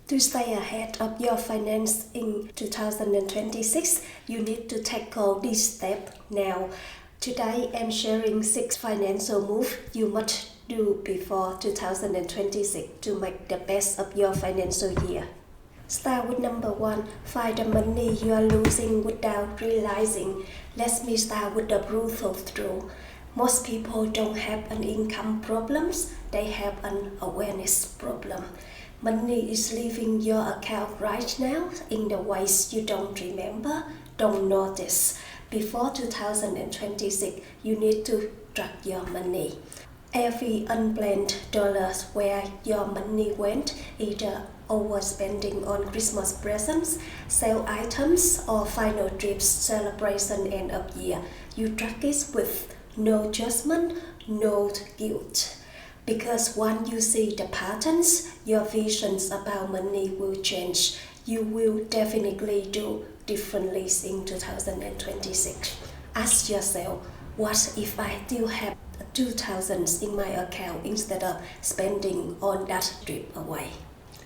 To stay ahead of your finance in 2026, you need to tackle this step now. Today, I'm sharing 6 financial moves you must do before 2026 to make the best of your financial year. Start with number 1. Find the money you are losing without realizing. Let me start with the brutal truth. Most people don't have an income problem, they have an awareness problem. Money is leaving your account right now in the ways you don't remember, don't notice. Before 2026, you need to track your money. Every unplanned dollar where your money went, either overspending on Christmas presents, sale items, or final trips, celebration end of year. You track it with no judgment, no guilt. Because once you see the patterns, your visions about money will change. You will definitely do differently in 2026. Ask yourself, what if I still have 2,000 in my account instead of spending on that trip away?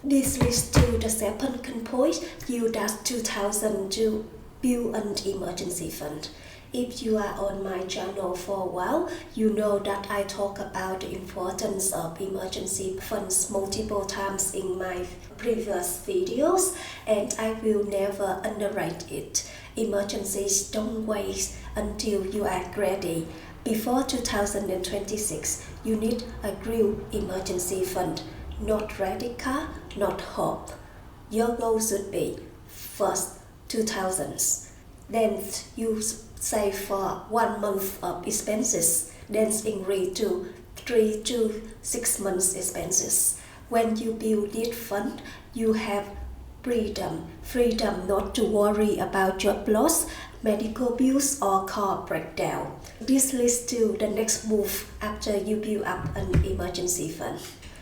This leads to the second point. Use that 2,000 to build an emergency fund. If you are on my channel for a while, you know that I talk about the importance of emergency funds multiple times in my previous videos, and I will never underrate it. Emergencies don't wait until you are ready. Before 2026, you need a real emergency fund, not credit card, not hope. Your goal should be first 2,000. Then you save for 1 month of expenses, then increase to 3 to 6 months expenses. When you build this fund, you have freedom not to worry about job loss, medical bills, or car breakdown. This leads to the next move after you build up an emergency fund.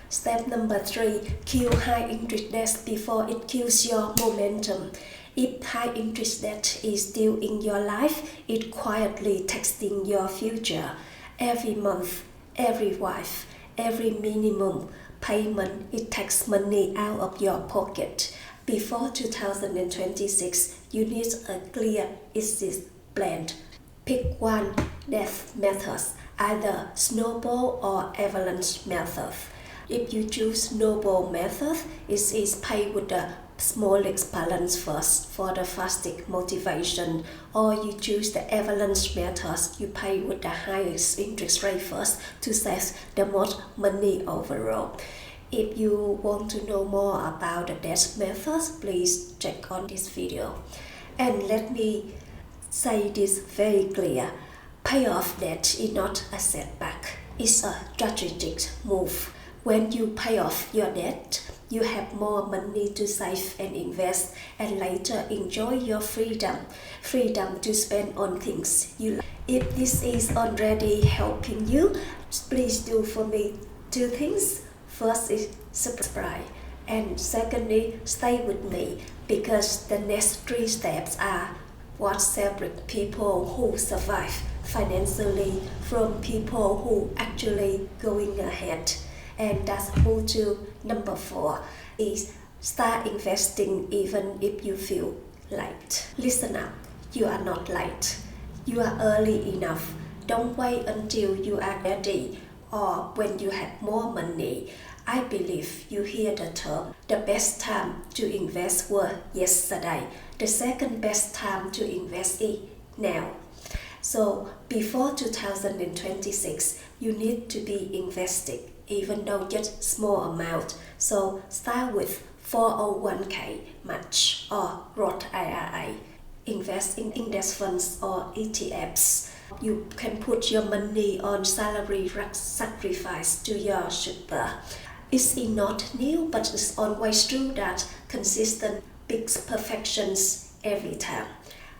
Step number 3, kill high interest debt before it kills your momentum. If high interest debt is still in your life, it's quietly taxing your future. Every month, every wife, every minimum payment, it takes money out of your pocket. Before 2026, you need a clear exit plan. Pick one debt method, either snowball or avalanche method. If you choose snowball method, it is paid with the smallest balance first for the fastest motivation, or you choose the avalanche method, you pay with the highest interest rate first to save the most money overall. If you want to know more about the debt methods, please check on this video. And let me say this very clear, pay off debt is not a setback, it's a strategic move. When you pay off your debt, you have more money to save and invest, and later enjoy your freedom to spend on things you like. If this is already helping you, please do for me 2 things. First is subscribe, and secondly, stay with me, because the next 3 steps are what separate people who survive financially from people who actually going ahead. And that's move to number 4 is start investing even if you feel late. Listen up, you are not late. You are early enough. Don't wait until you are ready or when you have more money. I believe you hear the term, the best time to invest were yesterday. The second best time to invest is now. So before 2026, you need to be investing, even though just small amount. So start with 401k match or Roth IRA. Invest in index funds or ETFs. You can put your money on salary sacrifice to your super. It's not new, but it's always true that consistent big perfections every time.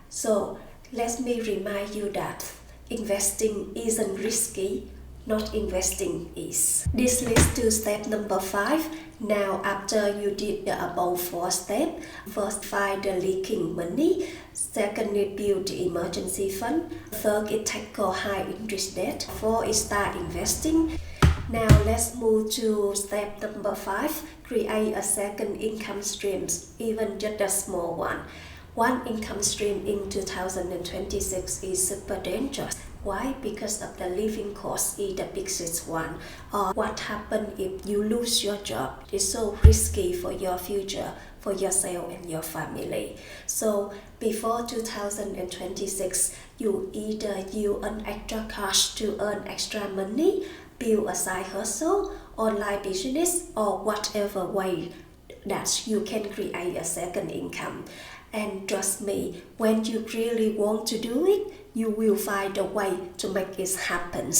So let me remind you that investing isn't risky, not investing is. This leads to step number 5. Now after you did the above 4 steps, first find the leaking money, secondly build the emergency fund, third is tackle high interest debt, 4 is start investing. Now let's move to step number 5. Create a second income stream, even just a small one. One income stream in 2026 is super dangerous. Why? Because of the living cost is the biggest one. Or what happens if you lose your job? It's so risky for your future, for yourself and your family. So before 2026, you either use an extra cash to earn extra money, build a side hustle, online business, or whatever way that you can create a second income. And trust me, when you really want to do it, you will find a way to make it happen.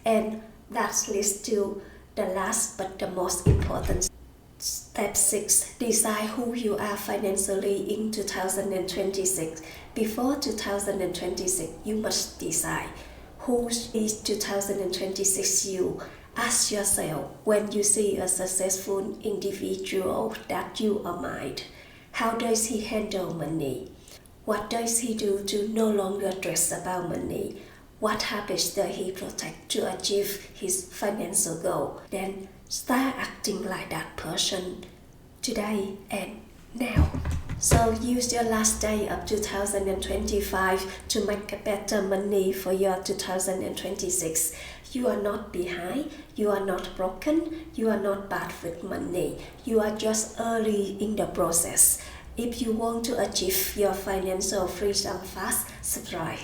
And that leads to the last but the most important step 6. Decide who you are financially in 2026. Before 2026, you must decide who is 2026 you. Ask yourself, when you see a successful individual that you admire, how does he handle money? What does he do to no longer stress about money? What habits does he protect to achieve his financial goal? Then start acting like that person today and now. So use your last day of 2025 to make a better money for your 2026. You are not behind, you are not broken, you are not bad with money. You are just early in the process. If you want to achieve your financial freedom fast, subscribe.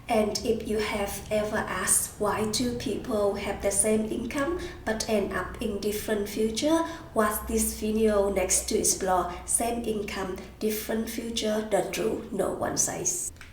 And if you have ever asked why two people have the same income but end up in different future, watch this video next to explore same income, different future, the truth no one says.